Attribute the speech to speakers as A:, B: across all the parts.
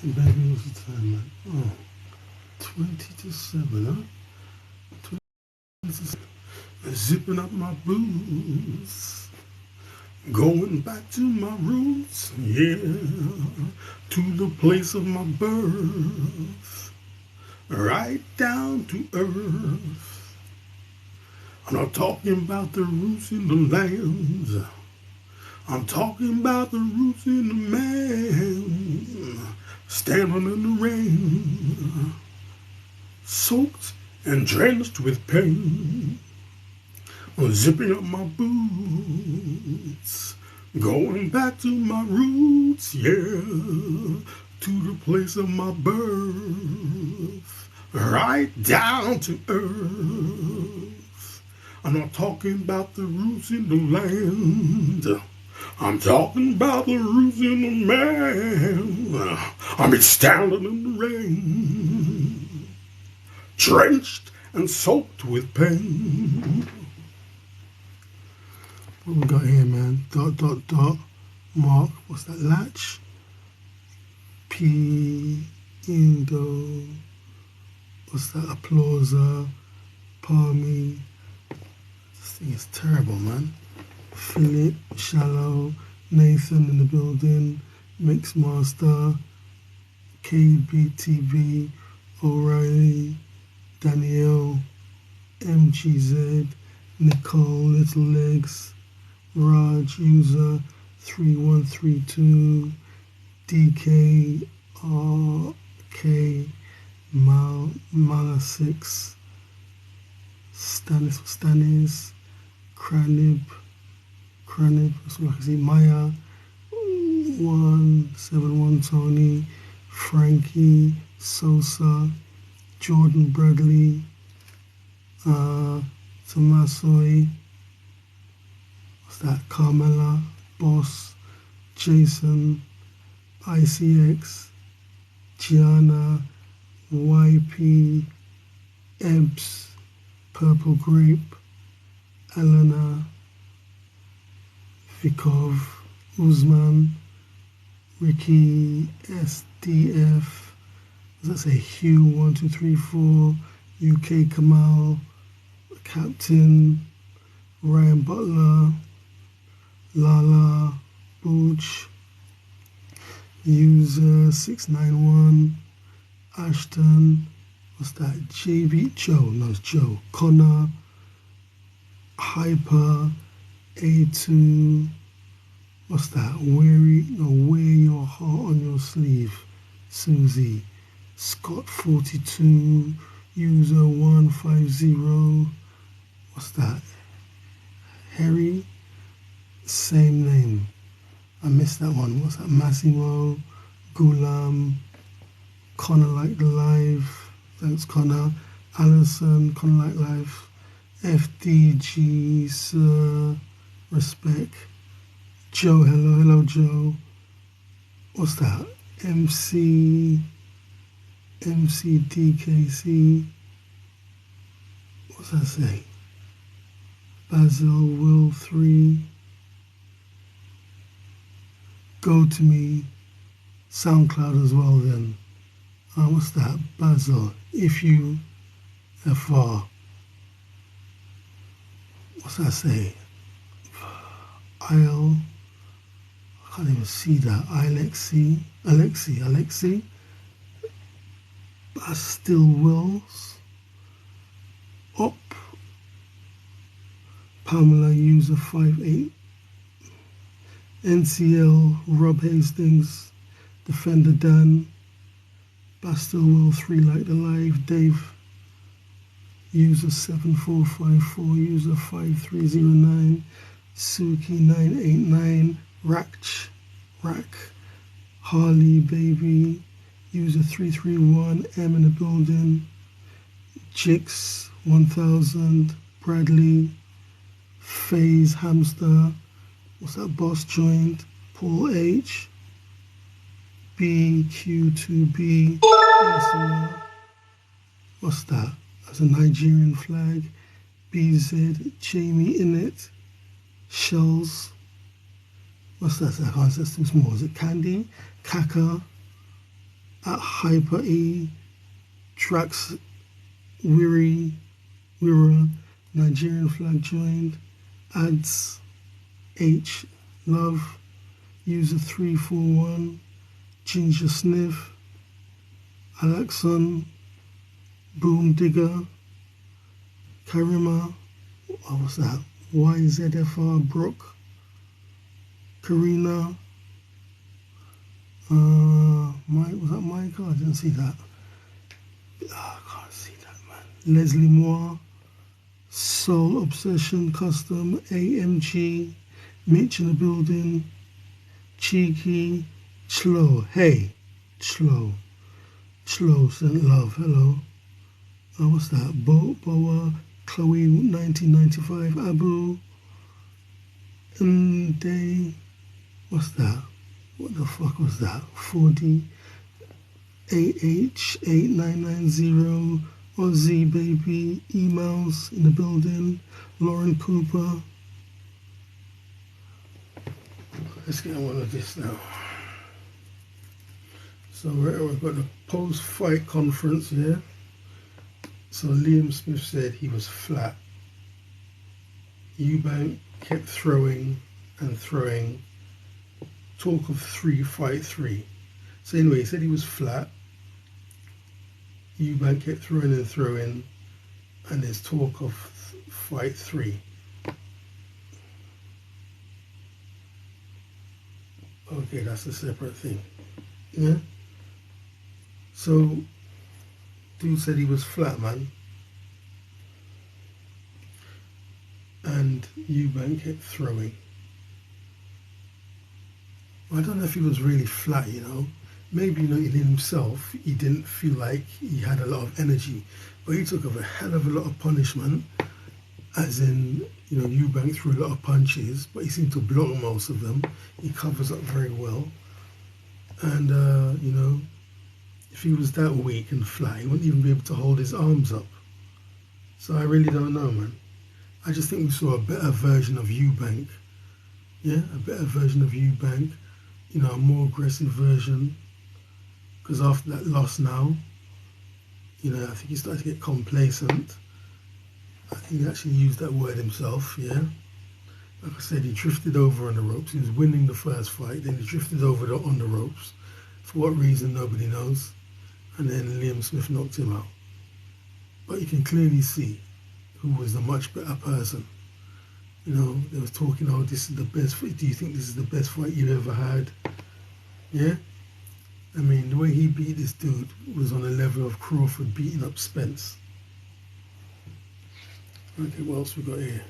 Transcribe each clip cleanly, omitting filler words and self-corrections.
A: Baby, what's the time, man? Oh, 20 to 7, huh? 20 to 7. Zipping up my boots. Going back to my roots, yeah. To the place of my birth. Right down to earth. I'm not talking about the roots in the land. I'm talking about the roots in the man. Standing in the rain, soaked and drenched with pain. Zipping up my boots, going back to my roots, yeah, to the place of my birth, right down to earth. I'm not talking about the roots in the land. I'm talking about the roots in the man. I'm standing in the rain, drenched and soaked with pain. What we got here, man? Dot, dot, dot. Mark. What's that? Latch. P. Indo. What's that? Applauser. Palmy. This thing is terrible, man. Philip. Shallow. Nathan in the building. Mixmaster. KBTV. O'Reilly. Danielle. MGZ. Nicole. Little Legs. Raj user 3132 DK RK Mala 6 Stanis Cranib that's what I can see. Maya 171 Tony Frankie Sosa Jordan Bradley Tomasoi. That Carmela, Boss, Jason, ICX, Gianna, YP, Ebbs, Purple Grape, Elena, Vikov, Uzman, Ricky, SDF, does that say Hugh 1234, UK Kamal, Captain, Ryan Butler, Lala, Booch, User 691, Ashton, what's that? JB, Joe, no, it's Joe, Connor, Hyper, A2, what's that? Wear your heart on your sleeve, Susie, Scott 42, User 150, what's that? Harry, same name. I missed that one. What's that? Massimo, Gulam, Connor Like the Live. Thanks, Connor. Allison, Connor Like Life. FDG, Sir, Respect. Joe, hello, Joe. What's that? MCDKC. What's that say? Basil, Will 3. Go to me, SoundCloud as well then. What's that? Basil, if you FR. What's that say? I can't even see that. Alexi. Still Wills. Op. Pamela user 58. NCL, Rob Hastings, Defender Dan, Bastille Will 3 Like the Live, Dave, user 7454, user 5309, Suki 989, Rack, Harley Baby, user 331, M in the building, Jix 1000, Bradley, FaZe Hamster, what's that? Boss joined, Paul H, BQ2B, what's that? That's a Nigerian flag, BZ, Jamie Innit, Shells, what's that? I can't say too small. Is it Candy? Kaka, at Hyper E, Trax Wira, Nigerian flag joined, Ads H Love, User 341, Ginger Sniff, Alexon, Boom Digger, Karima, what was that? YZFR Brooke, Karina, Mike, was that Mike? Oh, I didn't see that. Oh, I can't see that, man. Leslie Moore, Soul Obsession Custom, AMG, Mitch in the building, Cheeky, Chlo, hey, Chlo sent love, hello. What's that? Boa, Chloe 1995, Abu, and they, what's that? What the fuck was that? 40, AH8990, Aussie baby, emails in the building, Lauren Cooper. Let's get on one of this now. So we've got the post-fight conference here. So Liam Smith said he was flat. Eubank kept throwing and throwing. Talk of fight three. So anyway, he said he was flat. Eubank kept throwing and throwing, and there's talk of fight three. Okay, that's a separate thing. Yeah. So, dude said he was flat, man. And Eubank kept throwing. I don't know if he was really flat, you know. Maybe, you know, in himself, he didn't feel like he had a lot of energy. But he took a hell of a lot of punishment. As in, you know, Eubank threw a lot of punches, but he seemed to block most of them. He covers up very well. And, you know, if he was that weak and flat, he wouldn't even be able to hold his arms up. So I really don't know, man. I just think we saw a better version of Eubank. Yeah, a better version of Eubank. You know, a more aggressive version. Because after that loss now, you know, I think he started to get complacent. I think he actually used that word himself, yeah. Like I said, he drifted over on the ropes. He was winning the first fight, then he drifted over on the ropes. For what reason, nobody knows. And then Liam Smith knocked him out. But you can clearly see who was the much better person. You know, they was talking, oh, this is the best fight. Do you think this is the best fight you've ever had? Yeah? I mean, the way he beat this dude was on a level of Crawford beating up Spence. Okay, what else we got here?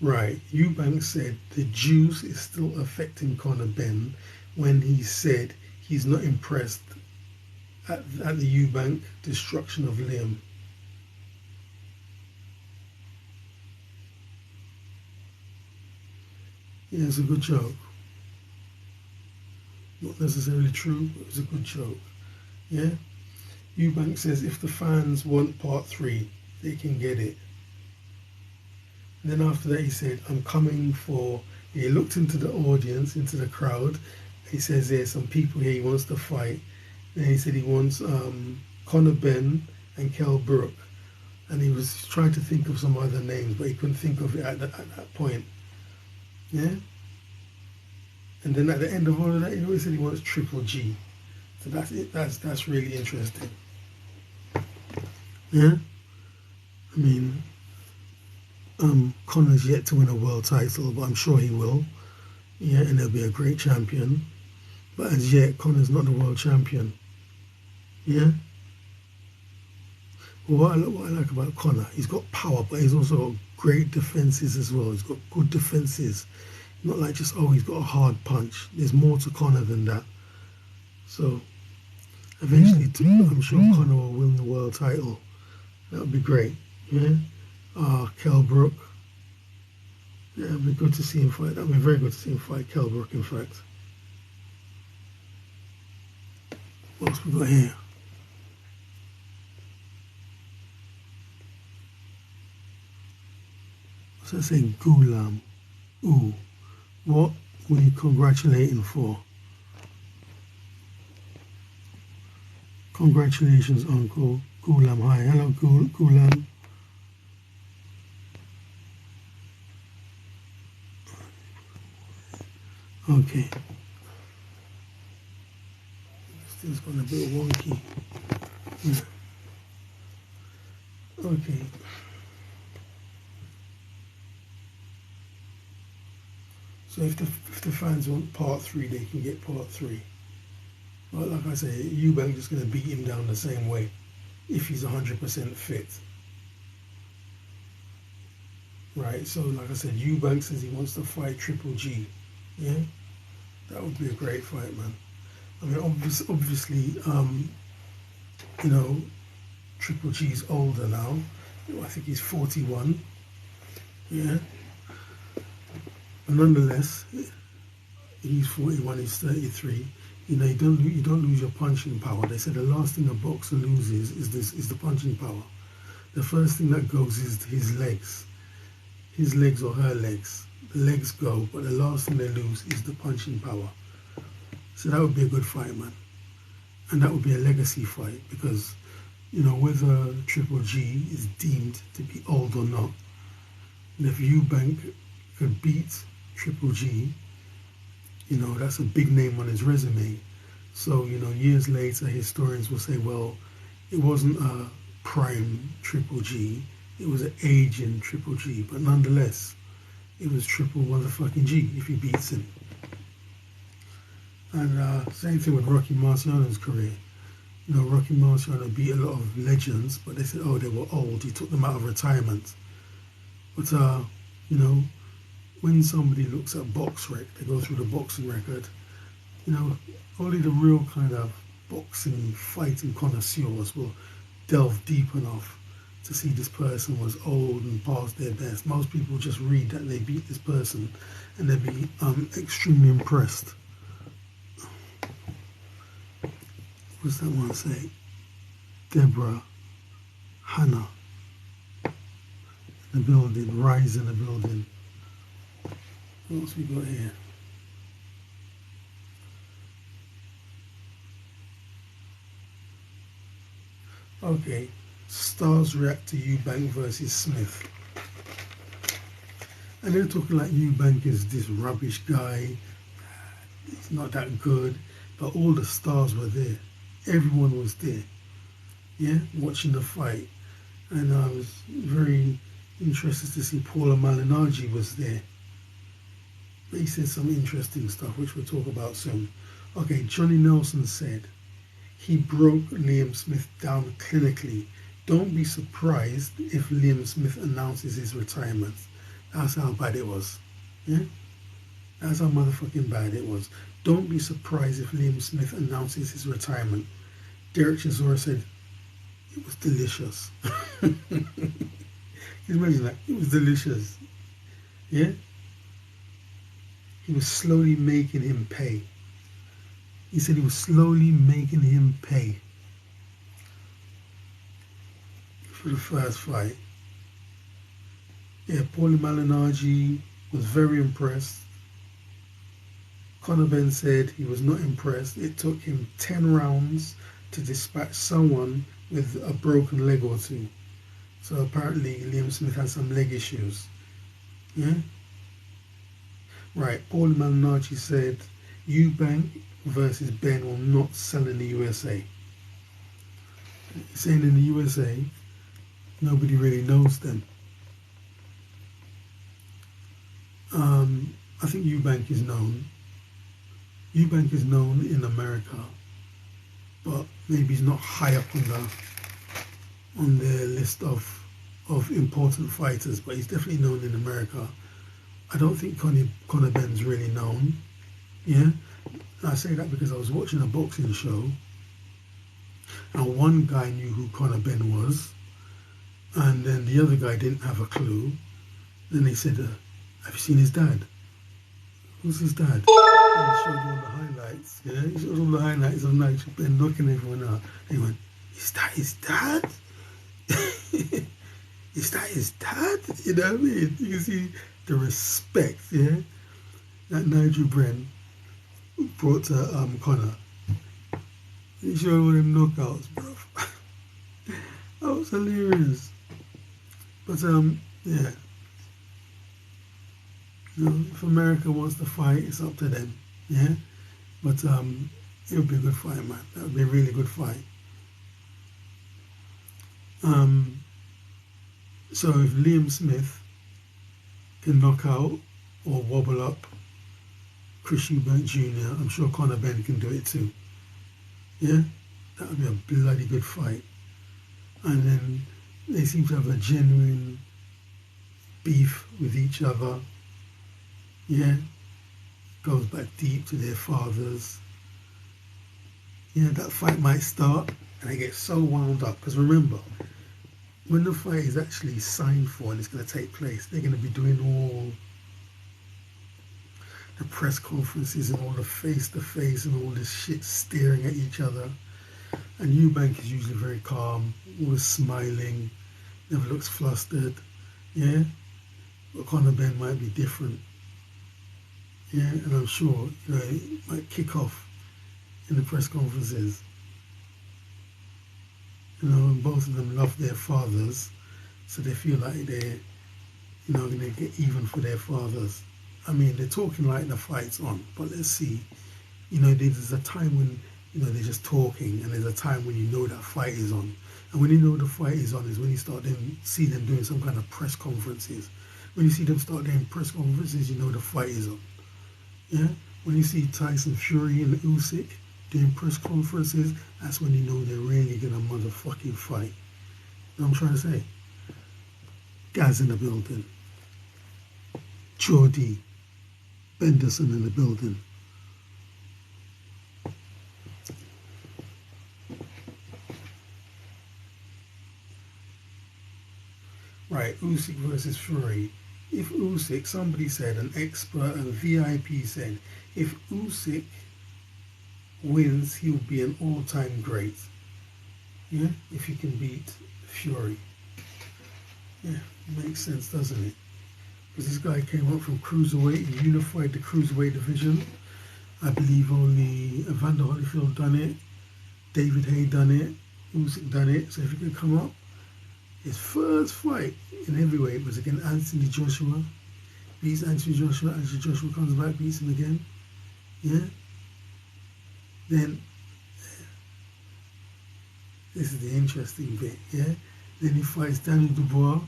A: Right, Eubank said the juice is still affecting Conor Benn when he said he's not impressed at the Eubank destruction of Liam. Yeah, it's a good joke. Not necessarily true, but it's a good joke. Yeah? Eubank says if the fans want part 3, they can get it. And then after that he said, I'm coming for... He looked into the audience, into the crowd. He says there's some people here he wants to fight. Then he said he wants Conor Benn and Kell Brook. And he was trying to think of some other names, but he couldn't think of it at that point. Yeah? And then at the end of all of that, you know, he said he wants Triple G. So that's it. That's really interesting. Yeah? I mean, Conor's yet to win a world title, but I'm sure he will. Yeah, and he'll be a great champion. But as yet, Conor's not the world champion. Yeah? Well, what I like about Conor, he's got power, but he's also got great defenses as well. He's got good defenses. Not like just, oh, he's got a hard punch. There's more to Conor than that. So, eventually, I'm sure Conor will win the world title. That would be great. Yeah? Kell Brook. Yeah, it'd be good to see him fight. That would be very good to see him fight Kell Brook, in fact. What else we got here? What's that saying? Gulam. Ooh. What were you congratulating for? Congratulations, Uncle Gulam. Hi, hello, Gulam. Okay. This thing's gone a bit wonky. Yeah. Okay. So if the fans want part 3, they can get part 3. But like I say, Eubank just going to beat him down the same way if he's 100% fit. Right, so like I said, Eubank says he wants to fight Triple G. Yeah? That would be a great fight, man. I mean, obviously, you know, Triple G's older now. I think he's 41. Yeah? But nonetheless, he's 41, he's 33. You know, you don't lose your punching power. They said the last thing a boxer loses is the punching power. The first thing that goes is his legs. His legs or her legs. The legs go, but the last thing they lose is the punching power. So that would be a good fight, man. And that would be a legacy fight because, you know, whether Triple G is deemed to be old or not, and if Eubank could beat Triple G, you know, that's a big name on his resume. So, you know, years later, historians will say, well, it wasn't a prime Triple G, it was an aging Triple G, but nonetheless, it was Triple motherfucking G if he beats him. And same thing with Rocky Marciano's career. You know, Rocky Marciano beat a lot of legends, but they said, oh, they were old, he took them out of retirement. But, you know, when somebody looks at BoxRec, they go through the boxing record, you know, only the real kind of boxing, fighting connoisseurs will delve deep enough to see this person was old and past their best. Most people just read that they beat this person and they'd be extremely impressed. What's that one say? Deborah, Hannah, in the building, Rise in the building. What else we got here? Okay, stars react to Eubank versus Smith. And they're talking like Eubank is this rubbish guy, he's not that good, but all the stars were there. Everyone was there, yeah, watching the fight. And I was very interested to see Paulie Malinaggi was there. But he said some interesting stuff, which we'll talk about soon. Okay, Johnny Nelson said, he broke Liam Smith down clinically. Don't be surprised if Liam Smith announces his retirement. That's how bad it was. Yeah? That's how motherfucking bad it was. Don't be surprised if Liam Smith announces his retirement. Derek Chisora said, it was delicious. Can you imagine that? It was delicious. Yeah? He was slowly making him pay. He said he was slowly making him pay for the first fight. Yeah, Paulie Malinaggi was very impressed. Conor Benn said he was not impressed. It took him 10 rounds to dispatch someone with a broken leg or two. So apparently Liam Smith had some leg issues. Yeah? Right, Paulie Malinaggi said Eubank versus Benn will not sell in the USA. He's saying in the USA, nobody really knows them. I think Eubank is known. Eubank is known in America, but maybe he's not high up on the list of important fighters, but he's definitely known in America. I don't think Conor Benn's really known. Yeah? And I say that because I was watching a boxing show and one guy knew who Conor Benn was and then the other guy didn't have a clue. Then they said, have you seen his dad? Who's his dad? And he showed all the highlights. Yeah? He showed all the highlights of Nigel Benn knocking everyone out. And he went, is that his dad? Is that his dad? You know what I mean? You can see the respect, yeah? that Nigel Benn brought to Connor. He showed all them knockouts, bro. That was hilarious. But yeah, if America wants to fight, it's up to them. Yeah, but it would be a good fight, man. That would be a really good fight. So if Liam Smith can knock out or wobble up Chris Eubank Jr., I'm sure Conor Benn can do it too. Yeah, that would be a bloody good fight. And then they seem to have a genuine beef with each other. Yeah, goes back deep to their fathers. Yeah, that fight might start and they get so wound up. Because remember, when the fight is actually signed for and it's going to take place, they're going to be doing all the press conferences and all the face-to-face and all this shit, staring at each other. And Eubank is usually very calm, always smiling, never looks flustered. Yeah, but Conor Benn might be different. Yeah, and I'm sure it might kick off in the press conferences. And both of them love their fathers, so they feel like they're going to get even for their fathers. I mean, they're talking like the fight's on, but let's see. There's a time when they're just talking, and there's a time when that fight is on. And when the fight is on is when you see them doing some kind of press conferences. When you see them start doing press conferences, the fight is on. Yeah? When you see Tyson Fury and Usyk doing press conferences, that's when they're really gonna motherfucking fight. You know what I'm trying to say? Guys in the building. Jordy Benderson in the building. Right, Usyk versus Fury. If Usyk, somebody said, an expert and VIP said, if Usyk wins, he'll be an all-time great. Yeah, if he can beat Fury. Yeah, makes sense, doesn't it? Because this guy came up from cruiserweight, he unified the cruiserweight division. I believe only Evander Holyfield done it, David Haye done it, Usyk done it. So if he could come up, his first fight in heavyweight was against Anthony Joshua. Beats Anthony Joshua. Anthony Joshua comes back, beats him again. Yeah. Then this is the interesting bit. Yeah. Then he fights Daniel Dubois.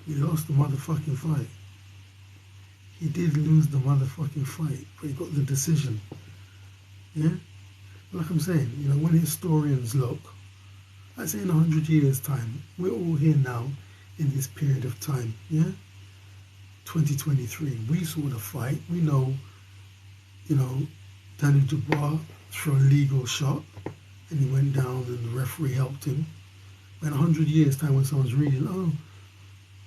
A: He lost the motherfucking fight. He did lose the motherfucking fight, but he got the decision. Yeah. Like I'm saying, when historians look, I'd say in 100 years' time, we're all here now in this period of time, yeah? 2023. We saw the fight. We know, Daniel Dubois threw a legal shot and he went down and the referee helped him. But in 100 years' time, when someone's reading, oh,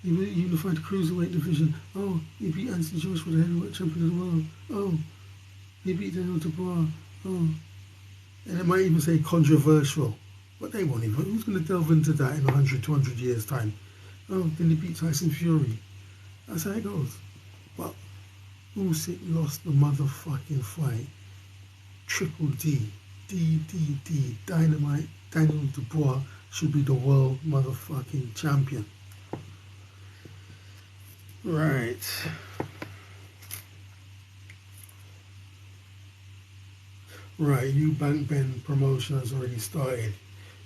A: he unified the cruiserweight division. Oh, he beat Anthony Joshua, the heavyweight champion of the world. Oh, he beat Daniel Dubois. Oh. And it might even say controversial. But they won't even. Who's going to delve into that in 100, 200 years' time? Oh, then he beat Tyson Fury. That's how it goes. But Usyk lost the motherfucking fight. Triple D. D. Dynamite. Daniel Dubois should be the world motherfucking champion. Right. Right, Eubank Benn promotion has already started.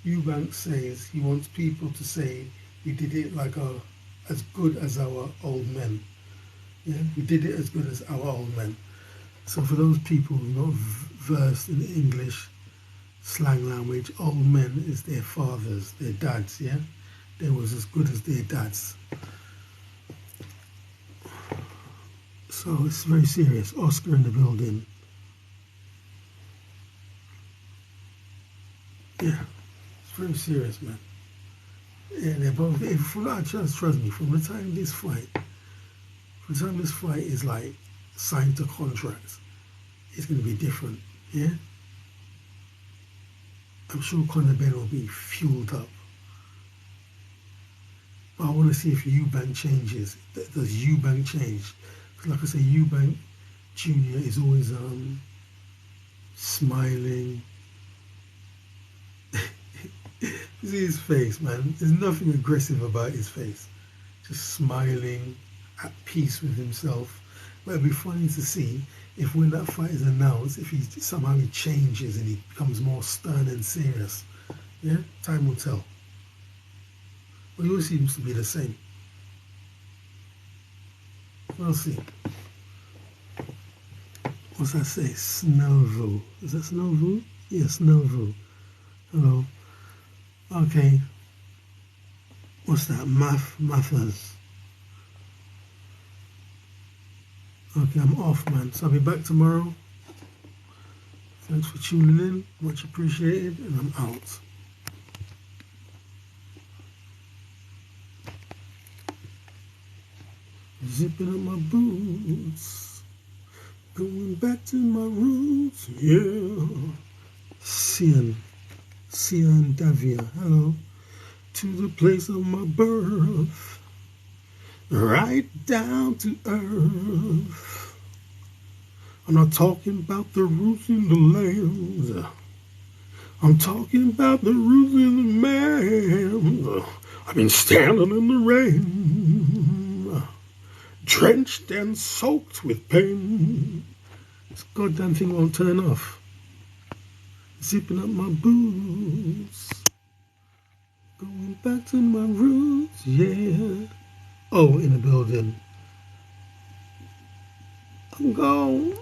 A: Eubank says he wants people to say we did it like as good as our old men. Yeah, we did it as good as our old men. So for those people who are not versed in the English slang language, old men is their fathers, their dads, yeah? They was as good as their dads. So it's very serious. Oscar in the building. Yeah. Very serious, man. And they're both, trust me, from the time this fight is like signed to contracts, it's going to be different, yeah? I'm sure Conor Benn will be fueled up. But I want to see if Eubank changes. Does Eubank change? Because like I say, Eubank Junior is always smiling. You see his face, man. There's nothing aggressive about his face. Just smiling, at peace with himself. But it'd be funny to see if when that fight is announced, if somehow he changes and he becomes more stern and serious. Yeah, time will tell. But he always seems to be the same. We'll see. What's that say? Snowville. Is that Snowville? Yeah, Snowville. Hello. Okay. What's that? Mathers. Okay, I'm off, man. So I'll be back tomorrow. Thanks for tuning in. Much appreciated. And I'm out. Zipping up my boots. Going back to my roots. Yeah. Sian Davia. Hello. To the place of my birth. Right down to earth. I'm not talking about the roots in the lands. I'm talking about the roots in the man. I've been standing in the rain, drenched and soaked with pain. This goddamn thing won't turn off. Zipping up my boots. Going back to my roots, yeah. Oh, in the building. I'm gone.